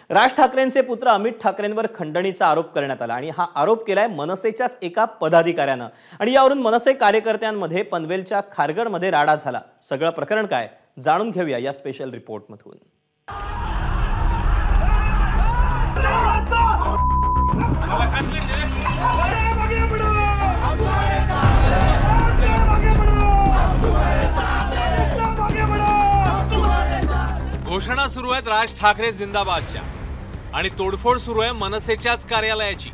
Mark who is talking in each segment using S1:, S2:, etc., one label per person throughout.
S1: राज ठाकरेंचे पुत्र अमित ठाकरेंवर खंडणीचा आरोप करण्यात आला आणि हा आरोप केलाय मनसेच्याच एका पदाधिकाऱ्यानं आणि यावरून मनसे कार्यकर्त्यांमध्ये पनवेलच्या खारघरमध्ये राडा झाला। सगळं प्रकरण काय जाणून घेऊया या स्पेशल रिपोर्टमधून।
S2: घोषणा सुरू आहेत राज ठाकरे जिंदाबादच्या आणि तोडफोड सुरू आहे मनसेच्याच कार्यालयाची।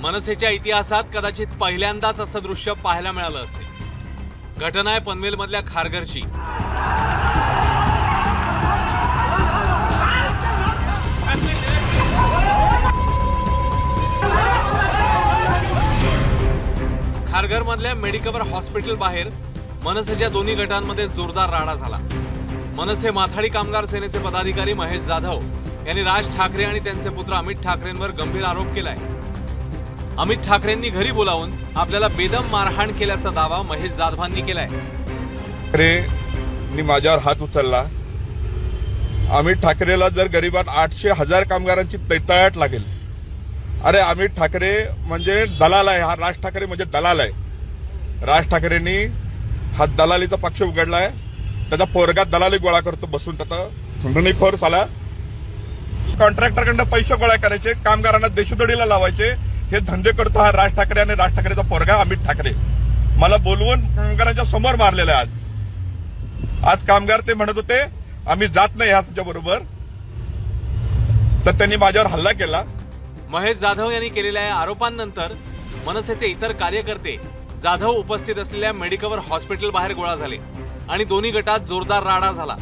S2: मनसेच्या इतिहासात कदाचित पहिल्यांदाच असं दृश्य पाहायला मिळालं असेल। घटना आहे पनवेलमधल्या खारघरची। खारघरमधल्या मेडिकवर हॉस्पिटल बाहेर मनसेच्या दोन्ही गटांमध्ये जोरदार राडा झाला। मनसे माथाडी कामगार सेनेचे पदाधिकारी महेश जाधव यांनी राज ठाकरे आणि त्यांचे पुत्र अमित ठाकरेंवर गंभीर आरोप केलाय। अमित ठाकरेंनी घरी बोलावून आपल्याला बेदम मारहाण केल्याचा दावा महेश जाधवांनी केलाय।
S3: ठाकरेंनी माझ्यावर हात उचलला। अमित ठाकरेला जर गरीबात 800,000 कामगारांची तळतळाट लागेल। अरे अमित ठाकरे म्हणजे दलाल आहे, हा राज ठाकरे म्हणजे दलाल आहे। राज ठाकरेंनी हा दलालीचा पक्ष उघडलाय। त्याचा पोरगा दलाली गोळा करतो बसून, त्याचा खंडणीखोर साला कॉन्ट्रॅक्टरकडनं पैसे गोळा करायचे, कामगारांना देशोधडीला लावायचे, हे धंदे करतो हा राज ठाकरे आणि राज ठाकरेचा पोरगा अमित ठाकरे। मला बोलवून कामगारांच्या समोर मारलेलं आहे। आज कामगार ते म्हणत होते आम्ही जात नाही ह्याच्या बरोबर, तर त्यांनी माझ्यावर हल्ला केला।
S2: महेश जाधव यांनी केलेल्या या आरोपांनंतर मनसेचे इतर कार्यकर्ते जाधव उपस्थित असलेल्या मेडिकवर हॉस्पिटल बाहेर गोळा झाले आणि दोन्ही गटात जोरदार राडा झाला।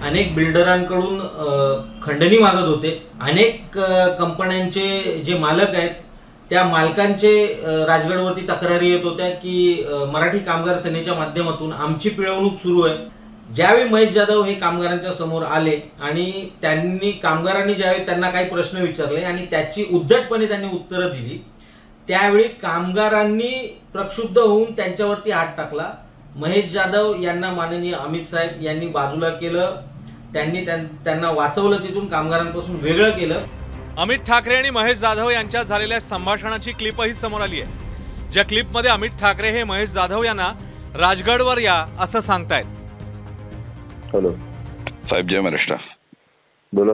S4: अनेक बिल्डरांकडून खंडणी मागत होते। अनेक कंपन्यांचे जे मालक आहेत त्या मालकांचे राजगडवरती तक्रारी येत होत्या की मराठी कामगार सेनेच्या माध्यमातून आमची पिळवणूक सुरू आहे। ज्यावेळी महेश जाधव हे कामगारांच्या समोर आले आणि कामगारांनी ज्यावेळी त्यांना काही प्रश्न विचारले आणि त्याची उद्धटपणे त्यांनी उत्तरं दिली, त्यावेळी कामगारांनी प्रक्षुब्ध होऊन त्यांच्यावरती हात टाकला। महेश जाधव यांना माननीय अमित साहेब यांनी बाजूला केलं, त्यांनी त्यांना वाचवलं, तिथून कामगारांपासून वेगळं केलं।
S2: अमित ठाकरे आणि महेश जाधव यांच्यात झालेल्या संभाषणाची क्लिपही समोर आली आहे, ज्या क्लिपमध्ये अमित ठाकरे हे महेश जाधव यांना राजगडवर या असं सांगतायत।
S5: हॅलो
S6: साहेब, जय महाराष्ट्र।
S5: बोला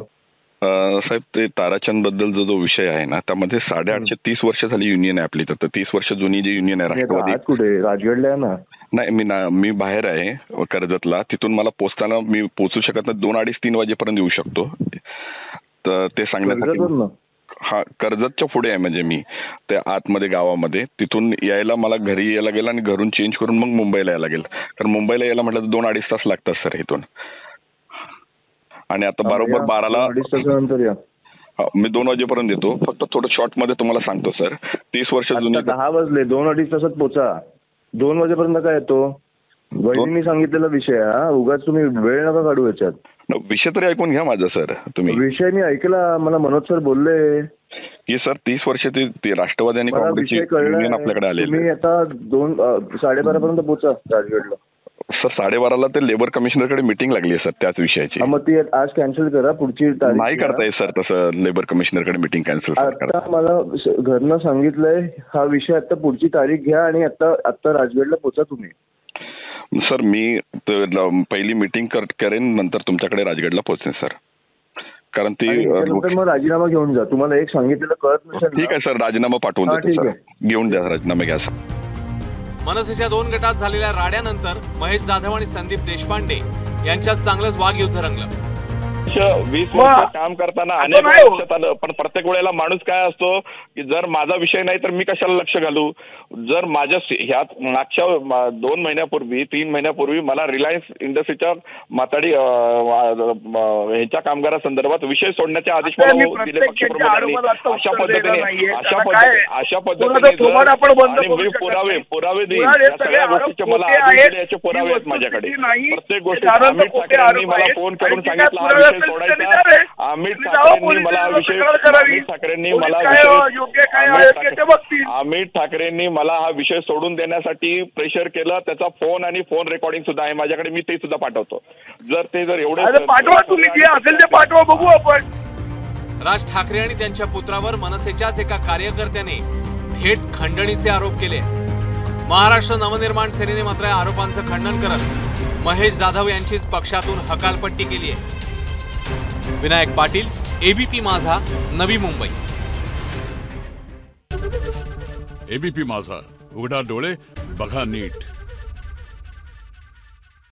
S6: साहेब, ते ताराचंद बद्दल जो विषय आहे ना, त्यामध्ये 830 वर्ष झाली युनियन आहे आपली। तर 30 वर्ष जुनी जी युनियन आहे राष्ट्रवादी,
S5: कुठे राजगडला आहे ना?
S6: नाही, मी बाहेर आहे कर्जतला। तिथून मला पोचताना मी पोचू शकत नाही, 2, 2:30, 3 वाजेपर्यंत येऊ शकतो। तर ते सांगण्यासाठी हा कर्जतच्या पुढे आहे, म्हणजे मी त्या आतमध्ये गावामध्ये, तिथून यायला मला घरी यायला लागेल आणि घरून चेंज करून मग मुंबईला यायला लागेल। कारण मुंबईला यायला म्हटलं तर 2-2.5 तास लागतात सर इथून। आणि आता बरोबर 12ला मी 2 वाजेपर्यंत येतो। फक्त थोडं शॉर्ट मध्ये तुम्हाला सांगतो सर, 30 वर्ष जुनी।
S5: 10 वाजले, 2-2.5 तासात पोचा। 2 वाजेपर्यंत काय येतो? वहिनींनी सांगितलेला विषय हा, उगाच तुम्ही वेळ नका काढू याच्यात।
S6: विषय तरी ऐकून घ्या माझा सर तुम्ही।
S5: विषय मी ऐकला, मला मनोज सर बोलले
S6: की सर 30 वर्ष ते राष्ट्रवादी आणि काँग्रेसची युनियन आपल्याकडे आलेली।
S5: तुम्ही आता 2-12:30 पर्यंत पोचा राजगडला।
S6: सर 12:30ला ते लेबर कमिशनरकडे मीटिंग लागली आहे सर त्याच विषयाची।
S5: मग ती आज कॅन्सल करा, पुढची तारीख
S6: नाही करताय सर तसं, लेबर कमिशनरकडे मीटिंग कॅन्सल
S5: आता मला घरनं सांगितलंय हा विषय, आता पुढची तारीख घ्या आणि आता राजगडला पोचा तुम्ही।
S6: सर मी पहिली मीटिंग करेन, नंतर तुमच्याकडे राजगडला पोहोचेन सर। कारण ती
S5: मग राजीनामा घेऊन जा, तुम्हाला एक सांगितलेलं कळत नसेल।
S6: ठीक आहे सर, राजीनामा पाठवून देतो सर, घेऊन द्या राजीनामा घ्या सर।
S2: मनसेच्या 2 गटात झालेल्या राड्यानंतर महेश जाधव आणि संदीप देशपांडे यांच्यात चांगलंच वादयुद्ध रंगलं।
S7: 20 वर्ष काम करताना अनेक लक्षात आलं, पण प्रत्येक वेळेला माणूस काय असतो की जर माझा विषय नाही तर मी कशाला लक्ष घालू। जर माझ्या ह्यात मागच्या 2 महिन्यापूर्वी 3 महिन्यापूर्वी मला रिलायन्स इंडस्ट्रीच्या माथाडी ह्याच्या कामगारांसंदर्भात विषय सोडण्याचे आदेश दिले पक्षप्रमुखांनी। अशा पद्धतीने मी पुरावे देईन, या सगळ्या गोष्टीचे मला आदेश दिले, याचे पुरावे आहेत माझ्याकडे। प्रत्येक गोष्टी अमित ठाकरेंनी मला फोन करून सांगितलं विषय सोडायचा. अमित ठाकरेंनी मला हा विषय अमित ठाकरेंनी मला हा विषय सोडून देण्यासाठी प्रेशर केलं. त्याचा फोन आणि फोन रेकॉर्डिंग सुद्धा आहे माझ्याकडे, मी ते सुद्धा पाठवतो. जर एवढं
S8: पाठवा, तुम्ही जे असेल ते पाठवा, बघू आपण.
S2: राज ठाकरे आणि त्यांच्या पुत्रावर मनसेच्याच एका कार्यकर्त्याने थेट खंडणीचे आरोप केले. महाराष्ट्र नवनिर्माण सेनेने मात्र या आरोपांचं खंडन करत महेश जाधव यांचीच पक्षातून हकालपट्टी केली आहे. विनायक पाटील, एबीपी माझा, नवी मुंबई.
S9: एबीपी माझा, उघडा डोळे बघा नीट.